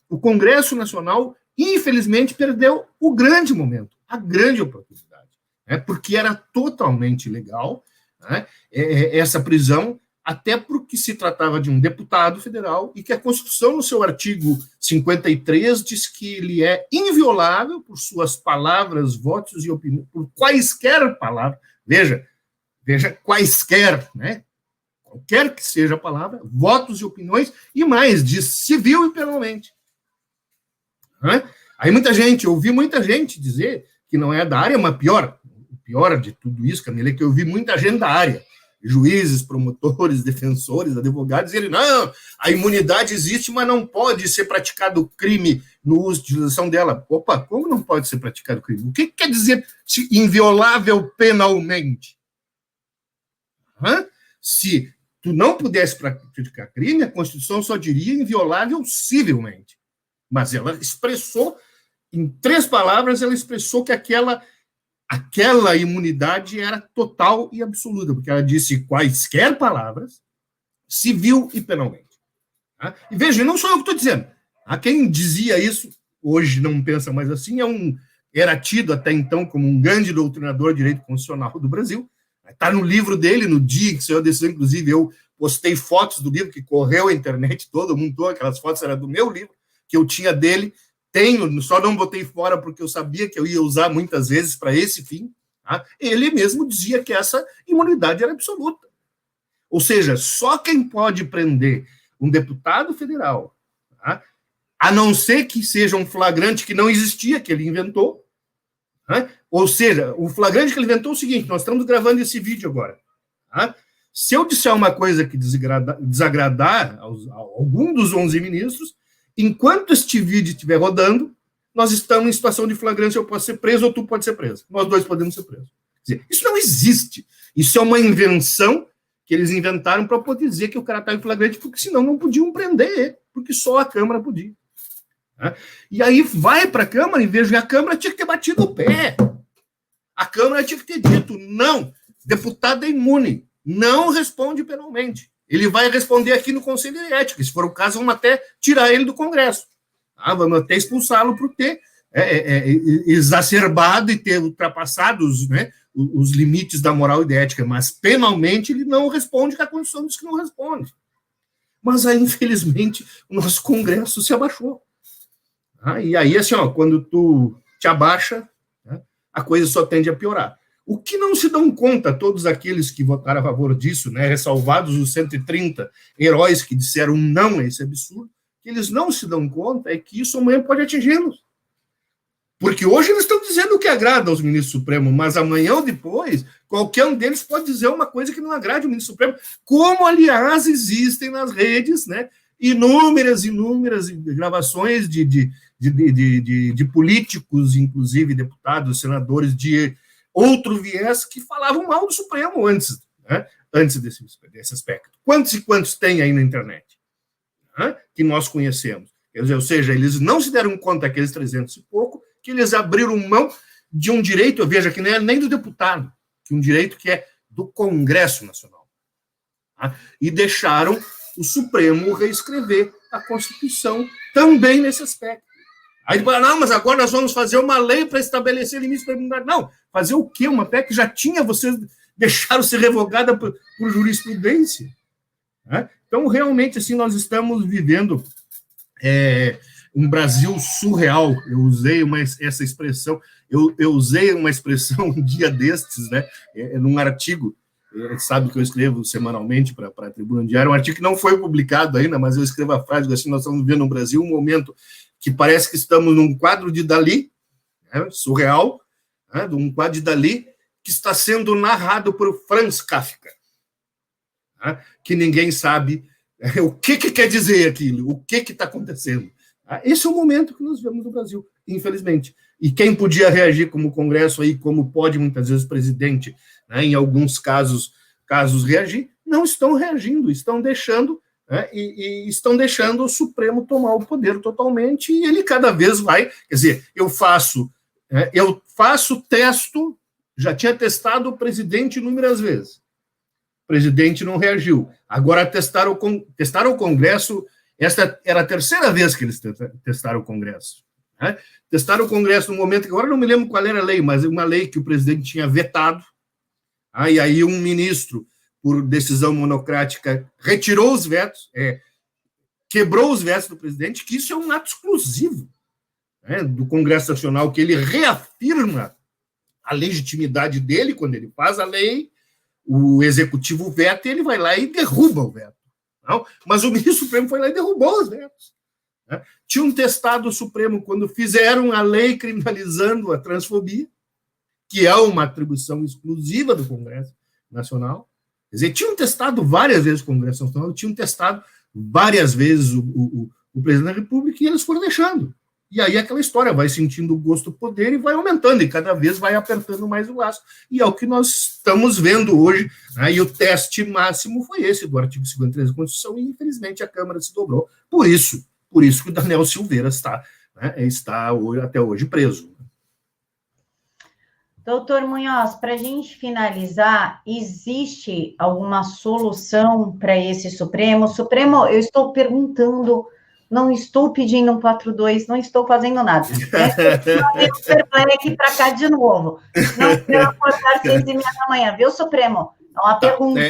Speaker 8: o Congresso Nacional, infelizmente, perdeu o grande momento, a grande oportunidade, né? Porque era totalmente legal, né, essa prisão, até porque se tratava de um deputado federal e que a Constituição, no seu artigo 53, diz que ele é inviolável por suas palavras, votos e opiniões, por quaisquer palavras, veja, quaisquer, né? Qualquer que seja a palavra, votos e opiniões, e mais, diz civil e penalmente. Aí eu ouvi muita gente dizer que não é da área, mas o pior de tudo isso, Camila, é que eu ouvi muita gente da área, juízes, promotores, defensores, advogados, dizerem, não, a imunidade existe, mas não pode ser praticado crime no uso e utilização dela. Opa, como não pode ser praticado crime? O que quer dizer inviolável penalmente? Se tu não pudesse praticar crime, a Constituição só diria inviolável civilmente. Mas ela expressou, em 3 palavras, ela expressou que aquela imunidade era total e absoluta, porque ela disse quaisquer palavras, civil e penalmente. Tá? E veja, não sou eu que estou dizendo. Quem dizia isso, hoje não pensa mais assim, era tido até então como um grande doutrinador de direito constitucional do Brasil. Está no livro dele, no dia que saiu a decisão, inclusive eu postei fotos do livro que correu a internet, todo mundo, aquelas fotos eram do meu livro, que eu tinha dele, só não botei fora porque eu sabia que eu ia usar muitas vezes para esse fim. Tá? Ele mesmo dizia que essa imunidade era absoluta. Ou seja, só quem pode prender um deputado federal, tá? A não ser que seja um flagrante que não existia, que ele inventou. Tá? Ou seja, o flagrante que ele inventou é o seguinte, nós estamos gravando esse vídeo agora. Tá? Se eu disser uma coisa que desagradar a algum dos 11 ministros, enquanto este vídeo estiver rodando, nós estamos em situação de flagrância, eu posso ser preso ou tu pode ser preso. Nós dois podemos ser presos. Quer dizer, isso não existe. Isso é uma invenção que eles inventaram para poder dizer que o cara está em flagrante, porque senão não podiam prender ele, porque só a Câmara podia. E aí vai para a Câmara e vejo que a Câmara tinha que ter batido o pé. A Câmara tinha que ter dito, não, deputado é imune, não responde penalmente. Ele vai responder aqui no Conselho de Ética. Se for o caso, vamos até tirar ele do Congresso. Vamos até expulsá-lo por ter exacerbado e ter ultrapassado os limites da moral e da ética. Mas, penalmente, ele não responde, que a Constituição diz que não responde. Mas, aí, infelizmente, o nosso Congresso se abaixou. E aí, assim, quando tu te abaixa, a coisa só tende a piorar. O que não se dão conta todos aqueles que votaram a favor disso, ressalvados os 130 heróis que disseram não a esse absurdo, que eles não se dão conta é que isso amanhã pode atingi-los. Porque hoje eles estão dizendo o que agrada aos ministros supremos, mas amanhã ou depois, qualquer um deles pode dizer uma coisa que não agrade ao ministro supremo, como, aliás, existem nas redes, inúmeras gravações de políticos, inclusive deputados, senadores de outro viés que falavam mal do Supremo antes desse aspecto. Quantos e quantos tem aí na internet que nós conhecemos? Quer dizer, ou seja, eles não se deram conta, aqueles 300 e pouco, que eles abriram mão de um direito, veja, que não é nem do deputado, que um direito que é do Congresso Nacional. E deixaram o Supremo reescrever a Constituição também nesse aspecto. Aí não, mas agora nós vamos fazer uma lei para estabelecer limites para a imunidade. Não, fazer o quê? Uma PEC que já tinha, vocês deixaram ser revogada por jurisprudência. Né? Então, realmente, assim, nós estamos vivendo um Brasil surreal. Eu usei essa expressão, eu usei uma expressão um dia destes, né, num artigo, sabe que eu escrevo semanalmente para a Tribuna Diária, um artigo que não foi publicado ainda, mas eu escrevo a frase assim: nós estamos vivendo no Brasil um momento que parece que estamos num quadro de Dalí, né, surreal, né, de um quadro de Dalí que está sendo narrado por Franz Kafka, né, que ninguém sabe o que quer dizer aquilo, o que está acontecendo. Esse é o momento que nós vemos no Brasil, infelizmente. E quem podia reagir como Congresso, aí, como pode muitas vezes o presidente, né, em alguns casos reagir, não estão reagindo, estão deixando, né, e estão deixando o Supremo tomar o poder totalmente, e ele cada vez vai, quer dizer, testo, já tinha testado o presidente inúmeras vezes, o presidente não reagiu, agora testaram o Congresso. Esta era a terceira vez que eles testaram o Congresso. Né? Testaram o Congresso no momento que, agora não me lembro qual era a lei, mas uma lei que o presidente tinha vetado, e aí um ministro, por decisão monocrática, retirou os vetos, quebrou os vetos do presidente, que isso é um ato exclusivo, né, do Congresso Nacional, que ele reafirma a legitimidade dele quando ele faz a lei, o executivo veta e ele vai lá e derruba o veto. Não, mas o ministro Supremo foi lá e derrubou os vetos. Né? Tinham testado o Supremo quando fizeram a lei criminalizando a transfobia, que é uma atribuição exclusiva do Congresso Nacional. Quer dizer, tinham testado várias vezes o Congresso Nacional, tinham testado várias vezes o presidente da República, e eles foram deixando. E aí aquela história vai sentindo o gosto do poder e vai aumentando, e cada vez vai apertando mais o laço. E é o que nós estamos vendo hoje, né? E o teste máximo foi esse, do artigo 53 da Constituição, e infelizmente a Câmara se dobrou. Por isso que o Daniel Silveira está até hoje preso.
Speaker 1: Doutor Munhoz, para a gente finalizar, existe alguma solução para esse Supremo? Supremo, eu estou perguntando, não estou pedindo um 4-2, não estou fazendo nada. Eu Superblack para cá de novo. Não quero acordar 6h30 da manhã, viu, Supremo? É uma pergunta.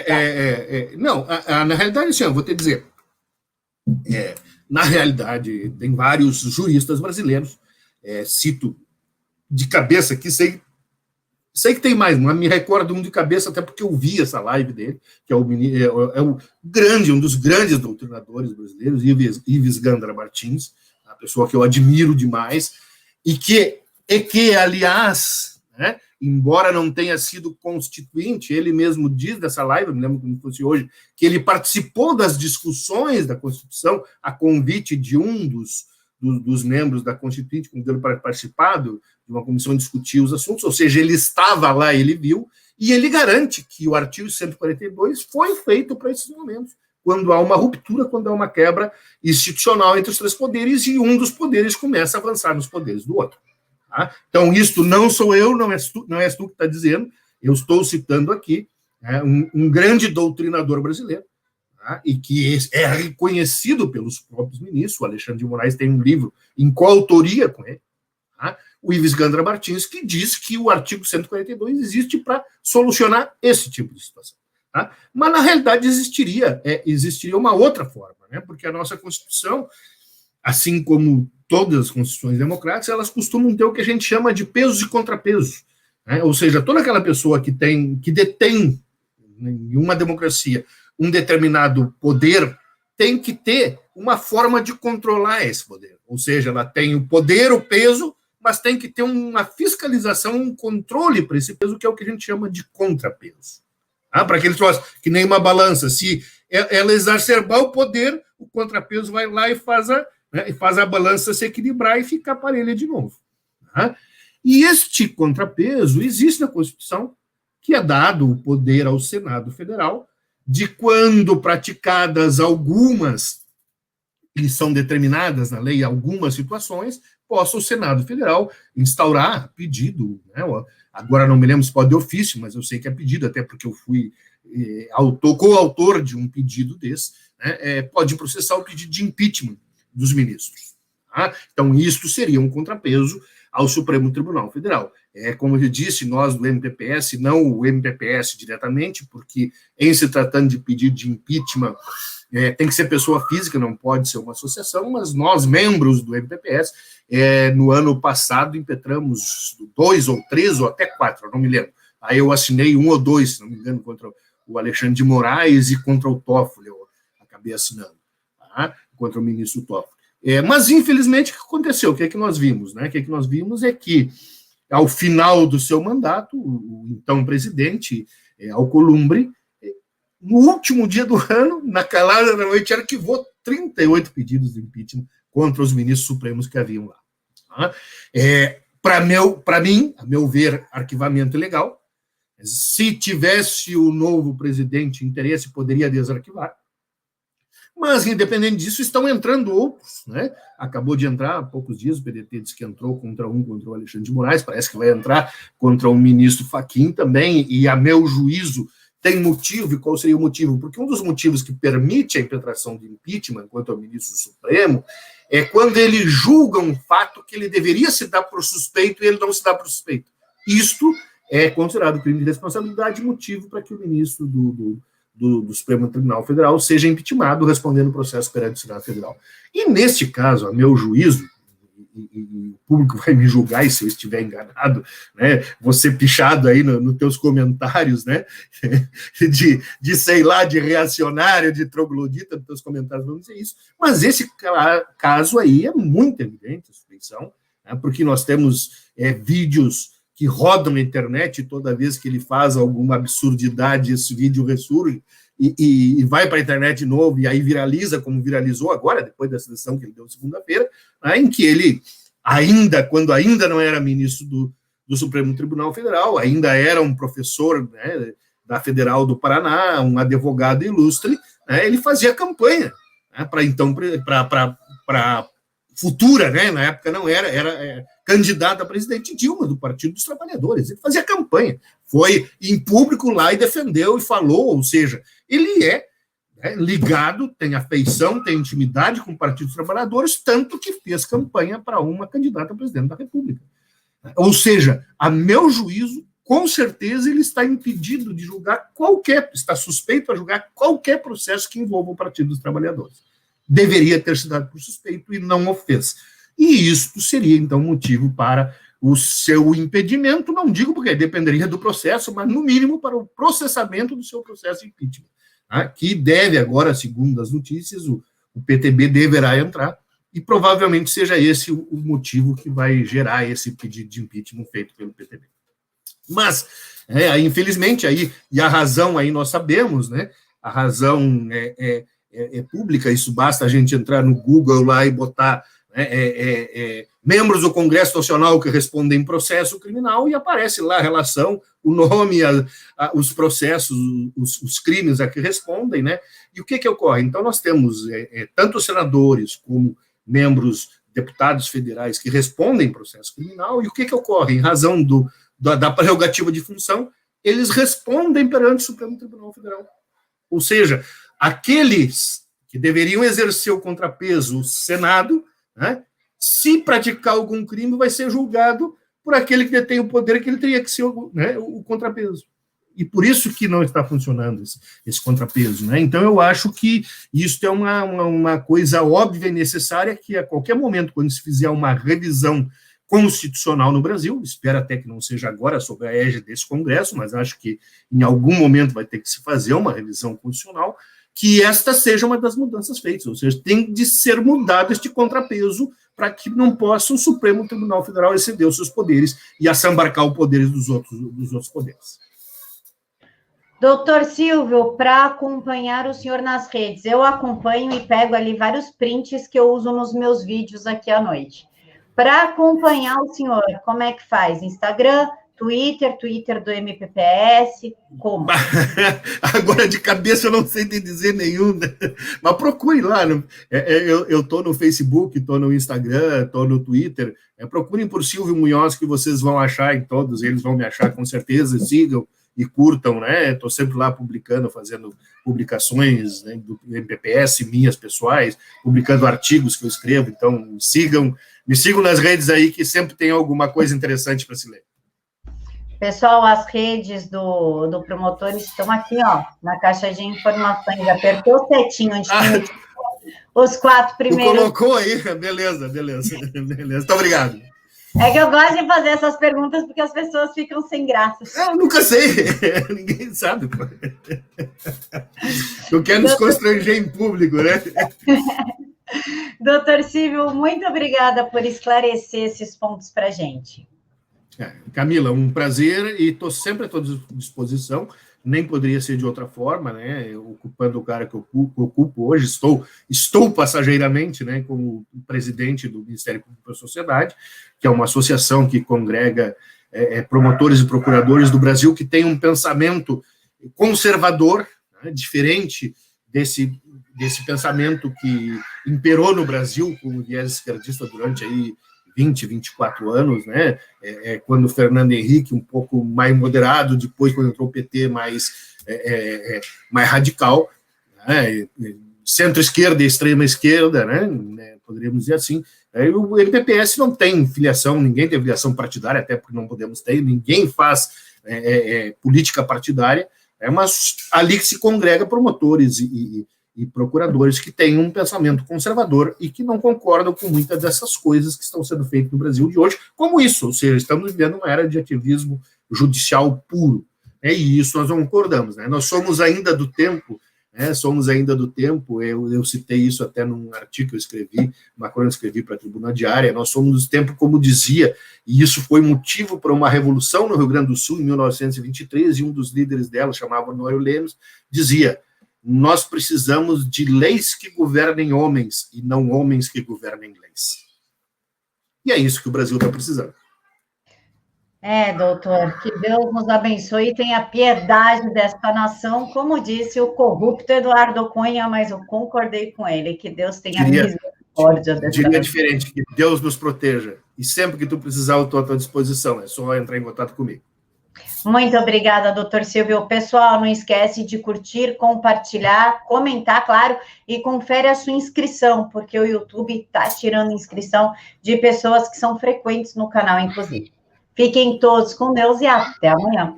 Speaker 8: Não, na realidade, assim, eu vou te dizer, na realidade, tem vários juristas brasileiros, cito de cabeça aqui, sei que tem mais, mas me recordo um de cabeça, até porque eu vi essa live dele, que é um dos grandes doutrinadores brasileiros, Ives Gandra Martins, a pessoa que eu admiro demais, e que aliás, né, embora não tenha sido constituinte, ele mesmo diz dessa live, eu me lembro como fosse hoje, que ele participou das discussões da Constituição a convite de um dos membros da Constituinte, com ele participado de uma comissão discutir os assuntos, ou seja, ele estava lá, ele viu, e ele garante que o artigo 142 foi feito para esses momentos, quando há uma ruptura, quando há uma quebra institucional entre os três poderes, e um dos poderes começa a avançar nos poderes do outro. Tá? Então, isto não sou eu, não és tu que está dizendo, eu estou citando aqui um grande doutrinador brasileiro, tá? E que é reconhecido pelos próprios ministros. O Alexandre de Moraes tem um livro em coautoria com ele, tá? O Ives Gandra Martins, que diz que o artigo 142 existe para solucionar esse tipo de situação. Tá? Mas, na realidade, existiria uma outra forma, né? Porque a nossa Constituição, assim como todas as constituições democráticas, elas costumam ter o que a gente chama de pesos e contrapesos. Né? Ou seja, toda aquela pessoa que detém em uma democracia um determinado poder tem que ter uma forma de controlar esse poder. Ou seja, ela tem o poder, o peso, mas tem que ter uma fiscalização, um controle para esse peso, que é o que a gente chama de contrapeso. Para aqueles troços, que nem uma balança. Se ela exacerbar o poder, o contrapeso vai lá e faz a balança se equilibrar e ficar parelha de novo. E este contrapeso existe na Constituição, que é dado o poder ao Senado Federal, de quando praticadas algumas, e são determinadas na lei algumas situações, possa o Senado Federal instaurar pedido, né? Agora não me lembro se pode de ofício, mas eu sei que é pedido, até porque eu fui coautor de um pedido desse, né? Pode processar o pedido de impeachment dos ministros. Tá? Então, isto seria um contrapeso ao Supremo Tribunal Federal. como eu disse, nós do MPPS, não o MPPS diretamente, porque em se tratando de pedido de impeachment, tem que ser pessoa física, não pode ser uma associação, mas nós, membros do MPPS, no ano passado impetramos 2 ou 3 ou até 4, eu não me lembro. Aí eu assinei 1 ou 2, se não me engano, contra o Alexandre de Moraes e contra o Toffoli, eu acabei assinando, tá? Contra o ministro Toffoli. Mas, infelizmente, o que aconteceu? O que é que nós vimos? Né? O que é que nós vimos é que, ao final do seu mandato, o então presidente, Alcolumbre, no último dia do ano, na calada da noite, arquivou 38 pedidos de impeachment contra os ministros supremos que haviam lá. Tá? Para mim, a meu ver, arquivamento ilegal. Se tivesse o novo presidente interesse, poderia desarquivar. Mas, independente disso, estão entrando outros, né? Acabou de entrar há poucos dias, o PDT disse que entrou contra o Alexandre de Moraes, parece que vai entrar contra o ministro Fachin também, e a meu juízo tem motivo. E qual seria o motivo? Porque um dos motivos que permite a impetração de impeachment quanto ao ministro Supremo é quando ele julga um fato que ele deveria se dar por suspeito e ele não se dá por suspeito. Isto é considerado crime de responsabilidade, motivo para que o ministro do Supremo Tribunal Federal seja impeachmentado, respondendo o processo perante o Senado Federal. E, neste caso, a meu juízo, e o público vai me julgar, e se eu estiver enganado, né, vou ser pichado aí nos teus comentários, né, sei lá, de reacionário, de troglodita, nos teus comentários vão dizer isso, mas esse caso aí é muito evidente, a suspeição, né, porque nós temos vídeos que rodam na internet, toda vez que ele faz alguma absurdidade, esse vídeo ressurge e vai para a internet de novo, e aí viraliza, como viralizou agora, depois da sessão que ele deu segunda-feira, né, em que ele, quando ainda não era ministro do Supremo Tribunal Federal, ainda era um professor, né, da Federal do Paraná, um advogado ilustre, né, ele fazia campanha, né, para futura, né, na época não era candidata a presidente Dilma, do Partido dos Trabalhadores. Ele fazia campanha, foi em público lá e defendeu e falou, ou seja, ele ligado, tem afeição, tem intimidade com o Partido dos Trabalhadores, tanto que fez campanha para uma candidata a presidente da República. Ou seja, a meu juízo, com certeza ele está impedido de julgar está suspeito a julgar qualquer processo que envolva o Partido dos Trabalhadores. Deveria ter sido dado por suspeito e não o fez. E isto seria, então, motivo para o seu impedimento, não digo porque dependeria do processo, mas, no mínimo, para o processamento do seu processo de impeachment, tá? Que deve agora, segundo as notícias, o PTB deverá entrar, e provavelmente seja esse o motivo que vai gerar esse pedido de impeachment feito pelo PTB. Mas, infelizmente, e a razão aí nós sabemos, né? A razão é pública, isso basta a gente entrar no Google lá e botar membros do Congresso Nacional que respondem processo criminal, e aparece lá a relação, o nome, os processos, os crimes a que respondem, né? E o que ocorre? Então, nós temos tanto senadores como membros, deputados federais que respondem processo criminal, e o que ocorre? Em razão da prerrogativa de função, eles respondem perante o Supremo Tribunal Federal. Ou seja, aqueles que deveriam exercer o contrapeso, o Senado, né, se praticar algum crime, vai ser julgado por aquele que detém o poder, que ele teria que ser, né, o contrapeso. E por isso que não está funcionando esse contrapeso. Né? Então, eu acho que isso é uma coisa óbvia e necessária, que a qualquer momento, quando se fizer uma revisão constitucional no Brasil, espero até que não seja agora sob a égide desse Congresso, mas acho que em algum momento vai ter que se fazer uma revisão constitucional, que esta seja uma das mudanças feitas, ou seja, tem de ser mudado este contrapeso para que não possa o Supremo Tribunal Federal exceder os seus poderes e assambarcar os poderes dos outros poderes.
Speaker 1: Doutor Silvio, para acompanhar o senhor nas redes, eu acompanho e pego ali vários prints que eu uso nos meus vídeos aqui à noite. Para acompanhar o senhor, como é que faz? Instagram, Twitter do MPPS, como?
Speaker 8: Agora, de cabeça, eu não sei te dizer nenhum, né? Mas procure lá. Eu estou no Facebook, estou no Instagram, estou no Twitter. Procurem por Silvio Munhoz, que vocês vão achar em todos, eles vão me achar com certeza, sigam e curtam, né? Estou sempre lá publicando, fazendo publicações, né, do MPPS, minhas pessoais, publicando artigos que eu escrevo, então me sigam nas redes aí, que sempre tem alguma coisa interessante para se ler.
Speaker 1: Pessoal, as redes do promotor estão aqui, ó, na caixa de informações. Apertou o setinho onde tem os 4 primeiros.
Speaker 8: Tu colocou aí? Beleza. Muito obrigado.
Speaker 1: É que eu gosto de fazer essas perguntas porque as pessoas ficam sem graça.
Speaker 8: Eu nunca sei. Ninguém sabe. Tu quer nos constranger em público, né?
Speaker 1: Doutor Silvio, muito obrigada por esclarecer esses pontos para a gente.
Speaker 8: Camila, um prazer e estou sempre à tua disposição. Nem poderia ser de outra forma, né? Ocupando o cara que eu ocupo hoje, estou passageiramente, né, como presidente do Ministério Público para a Sociedade, que é uma associação que congrega promotores e procuradores do Brasil que tem um pensamento conservador, né, diferente desse pensamento que imperou no Brasil com o viés esquerdista durante aí 20, 24 anos, né? Quando o Fernando Henrique, um pouco mais moderado, depois, quando entrou o PT, mais radical, né? Centro-esquerda e extrema-esquerda, né? Poderíamos dizer assim. O MPPS não tem filiação, ninguém tem filiação partidária, até porque não podemos ter, ninguém faz política partidária, mas ali que se congrega promotores e procuradores que têm um pensamento conservador e que não concordam com muitas dessas coisas que estão sendo feitas no Brasil de hoje, como isso, ou seja, estamos vivendo uma era de ativismo judicial puro, né, e isso nós não concordamos, né, nós somos ainda do tempo, eu citei isso até num artigo que eu escrevi, uma crônica que eu escrevi para a Tribuna Diária, nós somos do tempo, como dizia, e isso foi motivo para uma revolução no Rio Grande do Sul em 1923, e um dos líderes dela, chamava Honório Lemos, dizia: nós precisamos de leis que governem homens e não homens que governem leis. E é isso que o Brasil está precisando.
Speaker 1: Doutor, que Deus nos abençoe e tenha piedade desta nação, como disse o corrupto Eduardo Cunha, mas eu concordei com ele, que Deus tenha misericórdia dessa nação.
Speaker 8: Diria diferente, que Deus nos proteja, e sempre que tu precisar, eu estou à tua disposição, é só entrar em contato comigo.
Speaker 1: Muito obrigada, doutor Silvio. Pessoal, não esquece de curtir, compartilhar, comentar, claro, e confere a sua inscrição, porque o YouTube está tirando inscrição de pessoas que são frequentes no canal, inclusive. Fiquem todos com Deus e até amanhã.